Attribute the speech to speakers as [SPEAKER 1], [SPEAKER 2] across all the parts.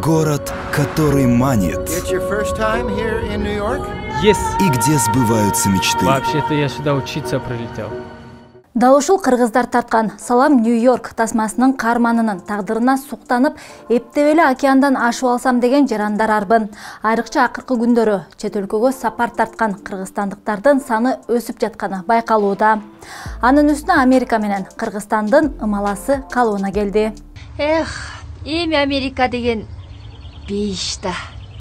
[SPEAKER 1] Город, который манит.
[SPEAKER 2] It's your first time here in New York?
[SPEAKER 3] Yes.
[SPEAKER 1] И где сбываются мечты.
[SPEAKER 3] Вообще-то я сюда учиться прилетел.
[SPEAKER 4] Дал ушул кыргыздар тарткан салам Нью-Йорк тасмасынын карманынын тагдырына суктанып, эптеп эле океандан ашып алсам деген жарандар арбын. Айрыкча акыркы күндөрү чет өлкөгө сапар тарткан кыргызстандыктардын саны өсүп жатканы байкалууда. Анын үстүнө Америка менен Кыргызстандын ымаласы калууна келди.
[SPEAKER 5] Эми Америка деген бейишта.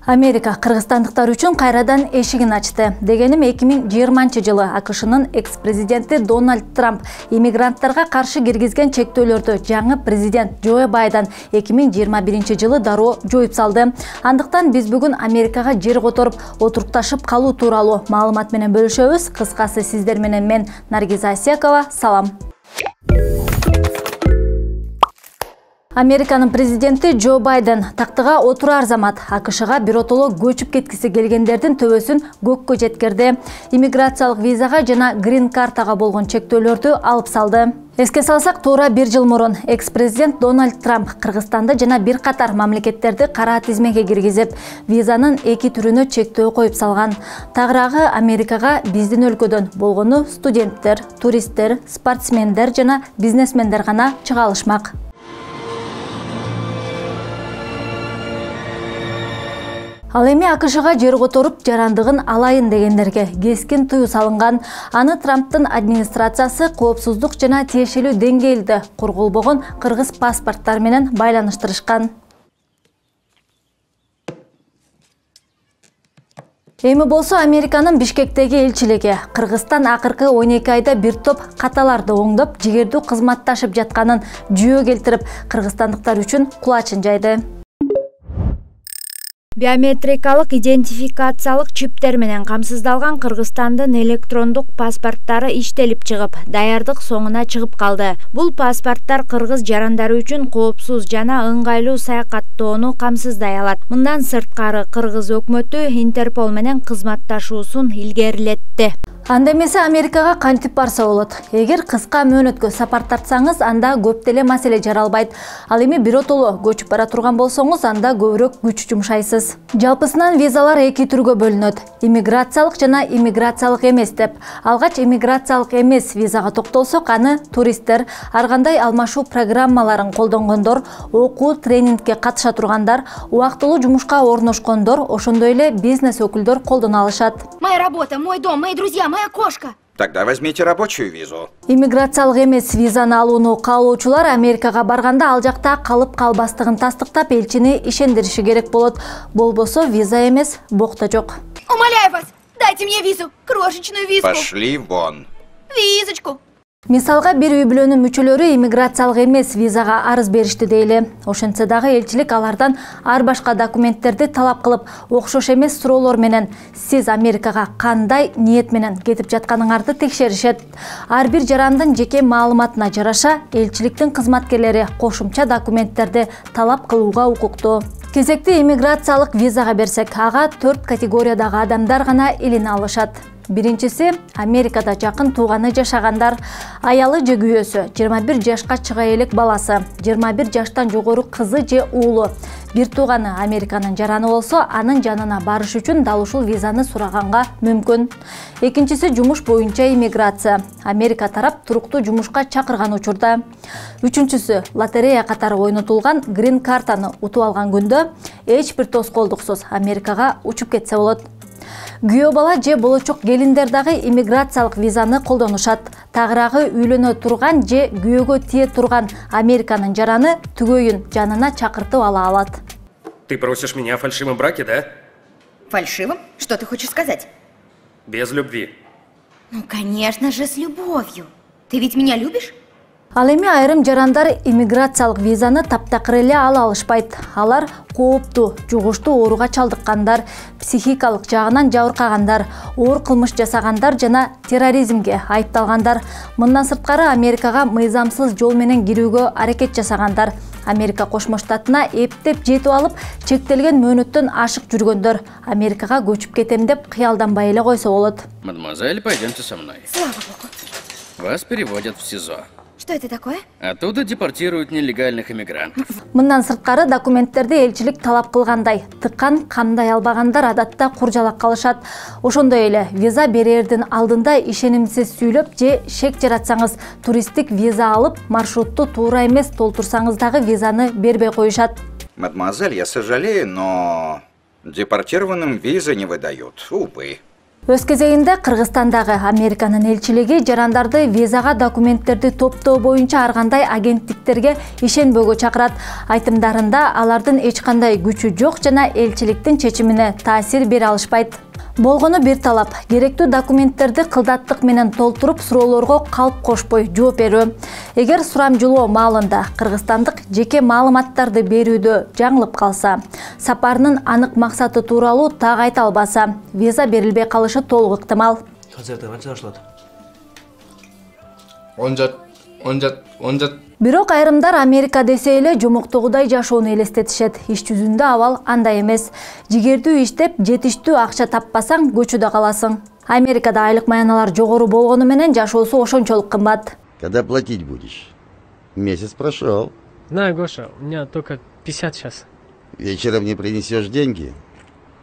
[SPEAKER 4] Америка кыргызстандыктар үчүн кайрадан эшигин ачты. Дегеним 2020-жылы АКШнын экс-президенти Дональд Трамп иммигранттарга каршы киргизген чектөөлөрдү жаңы президент Джо Байден 2021-жылы дароо жоюп салды. Андыктан биз бүгүн Америкага жер которуп, отурукташып калуу тууралуу маалымат менен бөлүшөбүз. Кыскасы сиздер менен мен Наргиза Асиякова. Салам. Американын президенти Джо Байден тактыга отурар замат АКШга биротоло көчүп кеткиси келгендердин төбөсүн көккө жеткирди. Иммиграциялык визага жана грин картага болгон чектөөлөрдү алып салды. Эске салсак, туура 1 жыл мурун экс-президент Дональд Трамп Кыргызстанды жана бир катар мамлекеттерди кара тизмеге киргизип, визанын 2 түрүнө чектөө коюп салган. Тагыраагы Америкага биздин өлкөдөн болгону студенттер, туристтер, спортсмендер жана бизнесмендер гана чыга алышмак. Ал эми АКШга жер которуп жарандыгын алайын дегендерге кескин тыюу салынган. Аны Трамптын администрациясы коопсуздук жана тиешелүү деңгээлде корголбогон кыргыз паспорттар менен байланыштырышкан. Эми болсо Американын Бишкектеги элчилиги Кыргызстан акыркы 12 айда бир топ каталарды оңдоп, жигердүү кызматташып жатканын жүйө келтирип, кыргызстандыктар үчүн кулачын жайды.
[SPEAKER 5] Биометрикалык идентификациялык чиптер менен камсыздалган Кыргызстандын электрондук паспорттары иштелип чыгып, даярдык соңуна чыгып калды. Бул паспорттар кыргыз жарандары үчүн коопсуз жана ыңгайлуу саякаттоону камсыздай алат. Мындан сырткары кыргыз өкмөтү Интерпол менен кызматташуусун илгерилетти.
[SPEAKER 4] Анда эмесе Америкага кантип барса болот. Эгер кыска мөөнөткө сапар тартсаңыз, анда көп деле маселе жаралбайт. Ал эми биротоло көчүп бара турган болсоңуз, анда көбүрөөк күч жумшайсыз. Жалпысынан визалар 2 түргө бөлүнөт. Иммиграциялык жана иммиграциялык эмес деп. Алгач иммиграциялык эмес визага токтолсок, аны туристтер, ар кандай алмашуу программаларын колдонгондор, окуу, тренингке катыша тургандар, убактылуу жумушка орношкондор, ошондой эле бизнес өкүлдөр колдоно алышат.
[SPEAKER 6] Моя работа, мой дом, мои друзья, моя кошка.
[SPEAKER 2] Тогда возьмите рабочую визу.
[SPEAKER 4] Иммиграциялык эмес визаны алууну каалоочулар Америкага барганда ал жакта калып калбастыгын тастыктап, элчини ишендириши керек болот. Болбосо виза эмес, бокта жок.
[SPEAKER 6] Умоляю вас, дайте мне визу, крошечную визу.
[SPEAKER 2] Пошли вон.
[SPEAKER 6] Визочку.
[SPEAKER 4] Мисалга, бир үй бүлөнүн мүчөлөрү иммиграциялык эмес визага арыз беришти дейли. Ошентсе дагы элчилик алардан ар башка документтерди талап кылып, окшош эмес суроолор менен сиз Америкага кандай ниет менен кетип жатканыңарды текшеришет. Ар бир жарандын жеке маалыматына жараша элчиликтин кызматкерлери кошумча документтерди талап кылууга укуктуу. Кезекти иммиграциялык визага берсек, ага 4 категориядагы адамдар гана илине алышат. Биринчиси Америкада жакын тууганы жашагандар, аялы же күйөөсү, 21 жашка чыга элек баласы, 21 жаштан жогору кызы же уулу. Бир тууганы Американын жараны болсо, анын жанына барыш үчүн дал ушул визаны сураганга мүмкүн. Экинчиси жумуш боюнча иммиграция. Америка тарап туруктуу жумушка чакырган учурда. Үчүнчүсү лотерея катары ойнотулган грин картаны утуп алган күндө эч бир тоскоолдуксуз Америкага учуп кетсе болот. Күйөө бала же болочок келиндер дагы иммиграциялык визаны колдонушат. Тагыраагы үйлөнө турган же күйөөгө тие турган Американын жараны түгөйүн жанына чакыртып ала алат.
[SPEAKER 7] Ты просишь меня о фальшивом браке, да?
[SPEAKER 6] Фальшивым? Что ты хочешь сказать?
[SPEAKER 7] Без любви.
[SPEAKER 6] Ну, конечно же, с любовью. Ты ведь меня любишь?
[SPEAKER 4] Ал эми айрым жарандар иммиграциялык визаны таптакыр эле ала алышпайт. Алар кооптуу, жугуштуу ооруга чалдыккандар, психикалык жагынан жабыркагандар, оор кылмыш жасагандар жана терроризмге айыпталгандар. Мындан сырткары Америкага мыйзамсыз жол менен кирүүгө аракет жасагандар. Америка Кошмо Штатына эптеп жетип алып, чектелген мөөнөттөн ашык жүргөндөр Америкага көчүп кетем деп кыялданбай эле койсо болот.
[SPEAKER 8] Мадемуазель, пойдемте со мной.
[SPEAKER 6] Слава богу.
[SPEAKER 8] Вас переводят в СИЗО.
[SPEAKER 6] Что это такое?
[SPEAKER 7] Оттуда депортируют нелегальных иммигрантов.
[SPEAKER 4] Мындан сырткары документтерди элчилик талап кылгандай. Тыккан камдай албагандар адатта куржалак калышат. Ошондой эле виза берердин алдында ишенимсиз сүйлөп же шек жаратсаңыз, туристтик виза алып, маршрутту туура эмес толтурсаңыз дагы визаны бербей коюшат.
[SPEAKER 2] Мадемуазель, я сожалею, но депортированным визы не выдают, увы.
[SPEAKER 4] Өз кезегинде Кыргызстандагы Американын элчилиги жарандарды визага документтерди топтоо боюнча ар кандай агенттиктерге ишенбөөгө чакырат. Айтымдарында алардын эч кандай күчү жок жана элчиликтин чечимине таасир бере алышпайт. Болгону бир талап, керектүү документтерди кылдаттык менен толтуруп суроолорго калп кошпой жооп берүү. Эгер сурамжылоо маалында кыргызстандык жеке маалыматтарды берүүдө жаңылып калса, сапарынын анык максаты тууралуу так айта албаса, виза берилбей калышы толук ыктымал.
[SPEAKER 8] Концерттер канча башталат? 10
[SPEAKER 4] Бирок айрымдар Америка десе эле жомоктогудай жашоону элестетишет. Иш жүзүндө абал андай эмес. Жигердүү иштеп, жетиштүү акча таппасаң, көчүдө каласың. Америкада айлык маяналар жогору болгону менен жашоосу ошончолук кымбат.
[SPEAKER 9] Когда платить будешь? Месяц прошел.
[SPEAKER 3] Знаю, Гоша, у меня только 50 сейчас.
[SPEAKER 9] Вечером не принесешь деньги,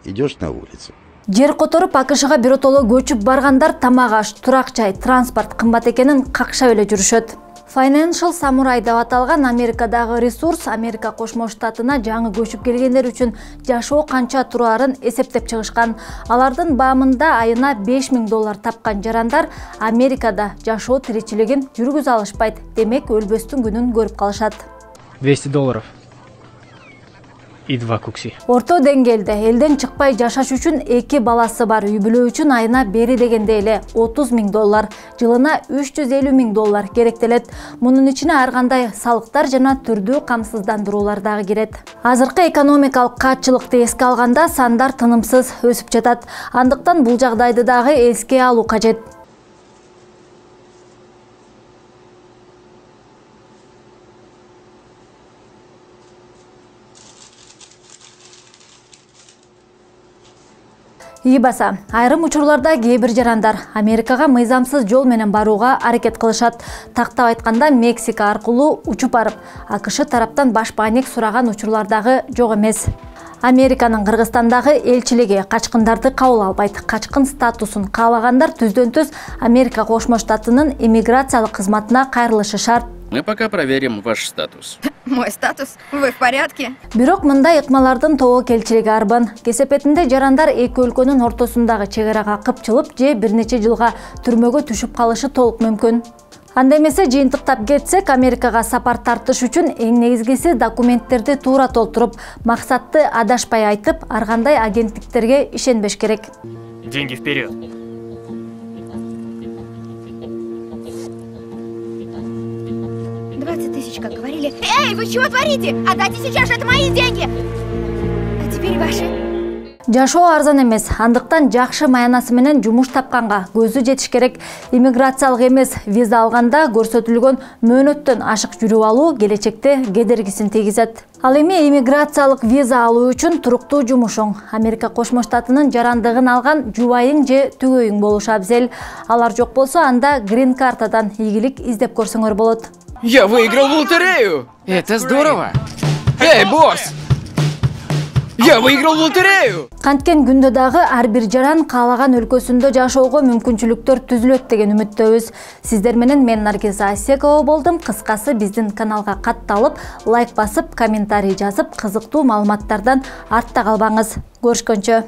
[SPEAKER 9] идешь на улицу.
[SPEAKER 4] Жер которуп АКШга биротоло көчүп баргандар тамак аш, турак жай, транспорт кымбат экенин какшап эле жүрүшөт. Financial Samurai деп аталган Америкадагы ресурс Америка Кошмо Штатына жаңы көчүп келгендер үчүн жашоо канча турарын эсептеп чыгышкан. Алардын баамында айына $5000 тапкан жарандар Америкада жашоо тиричилигин жүргүзө алышпайт. Демек өлбөстүн күнүн көрүп калышат.
[SPEAKER 3] $200. И 2 кукси.
[SPEAKER 4] Орто деңгээлде элден чыкпай жашаш үчүн 2 баласы бар үй бүлө үчүн айына бери дегенде эле $30,000, жылына $350,000 керектелет. Мунун ичине ар кандай салыктар жана түрдүү камсыздандыруулар дагы кирет. Азыркы экономикалык каатчылыкты эске алганда сандар тынымсыз өсүп жатат. Андыктан бул жагдайды дагы эске алуу кажет. Ийбаса, айрым учурларда кээ бир жарандар Америкага мыйзамсыз жол менен барууга аракет кылышат. Тактап айтканда Мексика аркылуу учуп барып, АКШ тараптан баш бааник сураган учурлардагы жок эмес. Американын Кыргызстандагы элчилиги качкындарды кабыл албайт. Качкын статусун каалагандар түздөн-түз Америка Кошмо Штатынын иммиграциялык кызматына кайрылышы шарт.
[SPEAKER 7] Мы пока проверим ваш статус.
[SPEAKER 6] Мой статус? Вы в порядке?
[SPEAKER 4] Бирок мындай ыкмалардын тобо келчилиги арбын. Кесепетинде жарандар эки өлкөнүн ортосундагы чегерага кыпчылып же бир нече жылга түрмөгө түшүп калышы толук мүмкүн. Анда эмесе жыйынтыктап кетсек, Америкага сапар тартыш үчүн эң негизгиси документтерди туура толтуруп, максатты адашпай айтып, ар кандай агенттиктерге ишенбеш керек.
[SPEAKER 7] Деньги вперед.
[SPEAKER 6] Как говорили. Эй, вы чего творите? Отдайте сейчас же, это мои деньги! А теперь ваши.
[SPEAKER 4] Жашоо арзан эмес, андыктан жакшы маянасы менен жумуш тапканга көзү жетиш керек. Иммиграциялык эмес виза алганда көрсөтүлгөн мөөнөттөн ашык жүрүп алуу келечекте кедергисин тийгизет. Ал эми иммиграциялык виза алуу үчүн туруктуу жумушуң, Америка Кошмо Штатынын жарандыгын алган жубайың же түгөйүң болушу абзел. Алар жок болсо, анда грин картадан ийгилик издеп көрсөңөр болот.
[SPEAKER 10] Я выиграл в лотерею! Это здорово! Эй, босс! Я выиграл в лотерею!
[SPEAKER 4] Канткен күндө дагы ар бир жаран каалаган өлкөсүндө жашоого мүмкүнчүлүктөр түзүлөт деген үмүттөбүз. Сиздер менен мен Наргиз Асекова болдум. Кыскасы биздин каналга катталып, лайк басып, комментарий жазып, кызыктуу маалыматтардан артта калбаңыз. Көрүшкөнчө.